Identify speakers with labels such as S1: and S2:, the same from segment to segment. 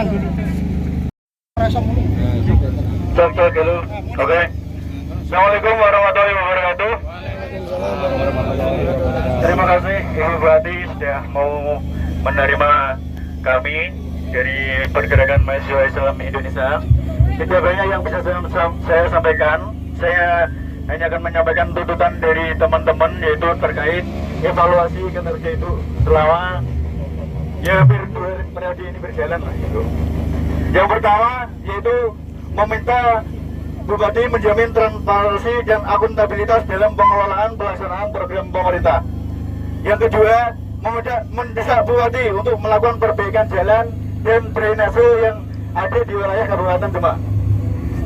S1: tenang dulu.
S2: Cek dulu. Oke. Assalamualaikum warahmatullahi wabarakatuh. Terima kasih Ibu Bupati sudah mau menerima kami dari Pergerakan Mahasiswa Islam Indonesia. Tidak banyak yang bisa saya sampaikan. Saya hanya akan menyampaikan tuntutan dari teman-teman, yaitu terkait evaluasi kinerja itu selama ya hampir 2 periode ini berjalan lah gitu. Yang pertama yaitu meminta Bupati menjamin transparansi dan akuntabilitas dalam pengelolaan pelaksanaan program pemerintah. Yang kedua, mendesak Bupati untuk melakukan perbaikan jalan dan drainase yang ada di wilayah Kabupaten Demak.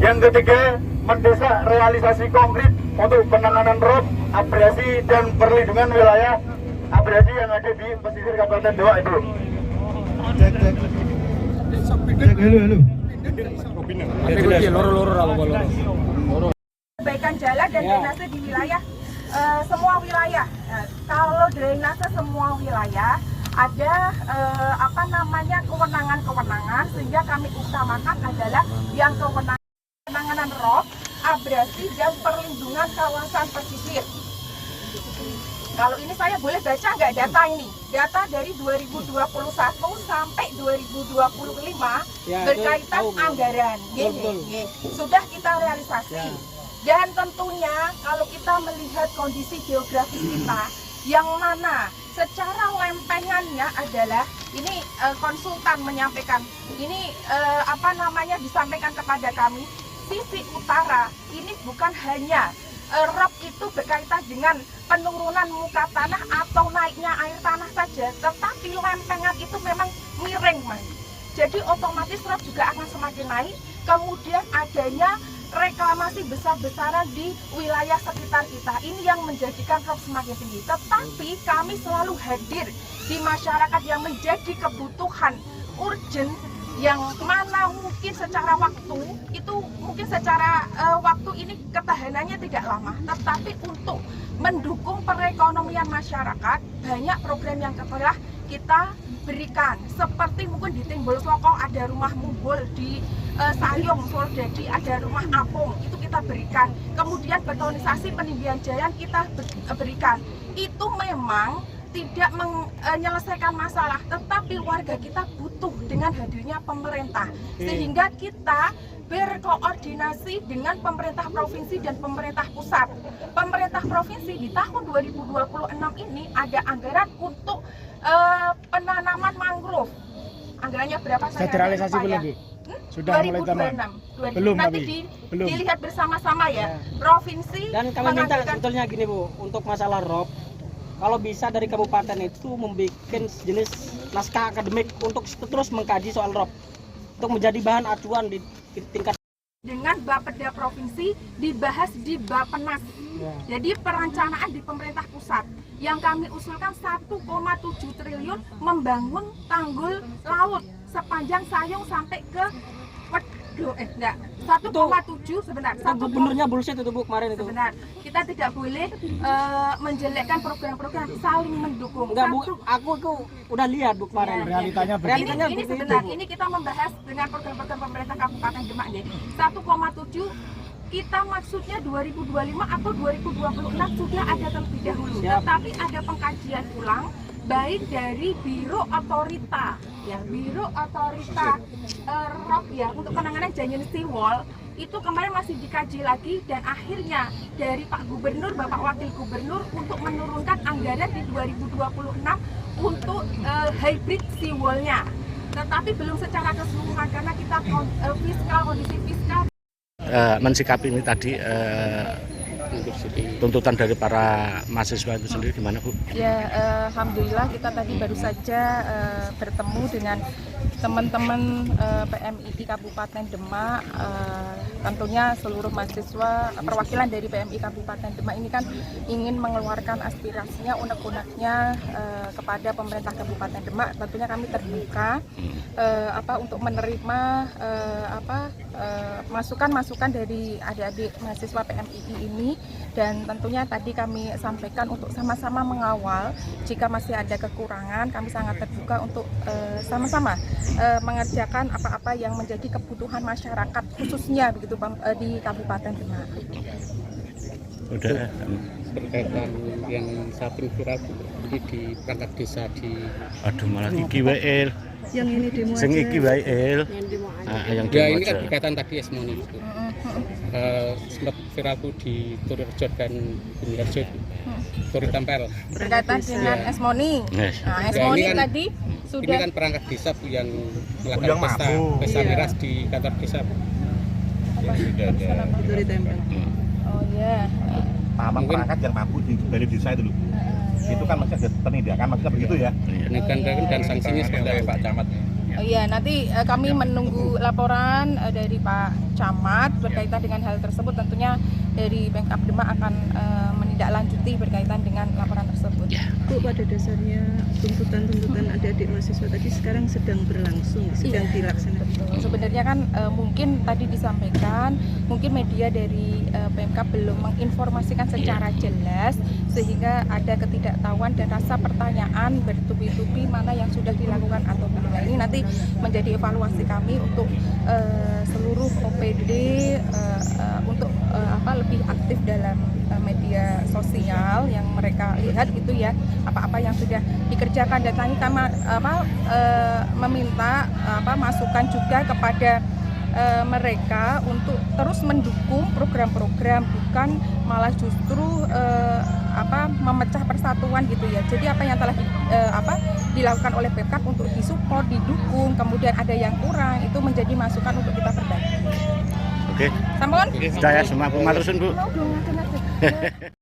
S2: Yang ketiga, mendesak realisasi konkret untuk penanganan rob, abrasi dan perlindungan wilayah abrasi yang ada di pesisir Kabupaten Demak itu.
S1: Halo.
S3: Perbaikan jalan dan drainase di wilayah semua wilayah. Kalau drainase semua wilayah ada kewenangan-kewenangan, sehingga kami utamakan adalah yang penanganan rob, abrasi dan perlindungan kawasan pesisir. Kalau ini saya boleh baca nggak data ini? Data dari 2021 sampai 2025 berkaitan anggaran. Sudah kita realisasi. Dan tentunya kalau kita melihat kondisi geografis kita, yang mana secara lempengannya adalah ini konsultan menyampaikan, ini disampaikan kepada kami, sisi utara ini bukan hanya rob itu berkaitan dengan penurunan muka tanah atau naiknya air tanah saja, tetapi lempengan itu memang miring, Mas. Jadi otomatis rob juga akan semakin naik. Kemudian adanya reklamasi besar-besaran di wilayah sekitar kita, ini yang menjadikan rob semakin tinggi. Tetapi kami selalu hadir di masyarakat yang menjadi kebutuhan urgent, yang mana mungkin secara waktu ini ketahanannya tidak lama, tetapi untuk mendukung perekonomian masyarakat banyak program yang telah kita berikan, seperti mungkin di Timbul Soko ada rumah Mumbul, di Sayung Soldadi ada rumah apung, itu kita berikan. Kemudian betonisasi peninggian jalan kita berikan. Itu memang tidak menyelesaikan masalah, tetapi warga kita butuh dengan hadirnya pemerintah, sehingga kita berkoordinasi dengan pemerintah provinsi dan pemerintah pusat. Pemerintah provinsi di tahun 2026 ini ada anggaran untuk penanaman mangrove. Anggarannya berapa?
S1: Sudah realisasi belum, Bu? Sudah
S3: 2026.
S1: Belum,
S3: nanti dilihat bersama-sama ya. Provinsi.
S4: Dan kami minta sebetulnya gini, Bu, untuk masalah rob, kalau bisa dari kabupaten itu membuat jenis naskah akademik untuk terus mengkaji soal rob, untuk menjadi bahan acuan di tingkat
S3: dengan Bapeda Provinsi dibahas di Bappenas. Jadi perencanaan di pemerintah pusat yang kami usulkan 1,7 triliun membangun tanggul laut sepanjang Sayung sampai ke 1,7 sebentar.
S4: Gubernurnya bullshit itu, Bu, kemarin itu.
S3: Sebentar, kita tidak boleh menjelekkan program-program, saling mendukung.
S4: Enggak, Bu, aku udah lihat, Bu, kemarin.
S1: Realitanya
S3: ini sebentar, ini kita membahas dengan program-program pemerintah Kabupaten Demak. Jadi 1,7 kita maksudnya 2025 atau 2026 sudah ada terlebih dahulu. Tetapi ada pengkajian ulang baik dari Biro Otorita ROB ya, untuk penanganan Giant Seawall itu kemarin masih dikaji lagi, dan akhirnya dari Pak Gubernur, Bapak Wakil Gubernur untuk menurunkan anggaran di 2026 untuk hybrid seawall-nya, tetapi belum secara keseluruhan karena kita kondisi fiskal.
S5: Mensikapi ini tadi tuntutan dari para mahasiswa itu sendiri gimana, Bu?
S6: Ya, alhamdulillah kita tadi baru saja bertemu dengan teman-teman PMII Kabupaten Demak. Tentunya seluruh mahasiswa, perwakilan dari PMI Kabupaten Demak ini kan ingin mengeluarkan aspirasinya, unek-uneknya kepada pemerintah Kabupaten Demak. Tentunya kami terbuka untuk menerima masukan-masukan dari adik-adik mahasiswa PMII ini, dan tentunya tadi kami sampaikan untuk sama-sama mengawal. Jika masih ada kekurangan, kami sangat terbuka untuk sama-sama mengerjakan apa-apa yang menjadi kebutuhan masyarakat khususnya begitu di Kabupaten Demak.
S5: Udah.
S7: Berkaitan yang samping viral di perangkat desa di
S5: Aduh malah iki wae.
S8: Yang ini demo
S5: Sing
S8: aja.
S5: iki wae. Yang
S7: ya
S5: demo
S7: ini kan
S5: aja.
S7: berkaitan tadi Esmoni itu. Sempat viral tuh di Turirjo dan Biniharjo itu. Turi Tempel.
S6: Berkaitan dengan Esmoni.
S5: Yes.
S6: Nah,
S7: Ya,
S6: Esmoni
S7: ini kan-
S6: tadi
S7: Ini
S6: sudah
S7: kan perangkat desa Bu yang melakukan pesta
S6: Iya.
S7: miras di kantor desa.
S8: Itu ditempel.
S6: oh ya.
S9: tahapan
S7: Mungkin-
S9: perangkat yang mampu dari desa itu loh. Itu kan masih ada penindakan, maksudnya begitu ya.
S7: Penindakan dan sanksinya seperti apa?
S9: Pak Camat.
S6: Oh iya, nanti kami menunggu laporan dari Pak Camat berkaitan dengan hal tersebut. Tentunya dari Pemkab Demak akan menindaklanjuti berkaitan dengan laporan tersebut.
S8: Bu, pada dasarnya tuntutan-tuntutan adik-adik mahasiswa tadi sekarang sedang berlangsung, sedang
S6: Iya.
S8: dilaksanakan.
S6: Sebenarnya kan mungkin tadi disampaikan, mungkin media dari Pemkab belum menginformasikan secara jelas sehingga ada ketidaktahuan dan rasa pertanyaan bertubi-tubi mana yang sudah dilakukan atau belum. Nah, ini nanti menjadi evaluasi kami untuk seluruh OPD untuk lebih aktif dalam media sosial yang mereka lihat gitu ya, apa-apa yang sudah dikerjakan. Dan kami meminta masukan juga kepada mereka untuk terus mendukung program-program, bukan malah justru memecah persatuan gitu ya. Jadi apa yang telah dilakukan oleh Pemkab untuk disupport, didukung, kemudian ada yang kurang, itu menjadi masukan untuk kita perbaiki.
S5: Oke.
S6: Sampun?
S5: Saya semua matur suwun Bu.
S6: Mau dong,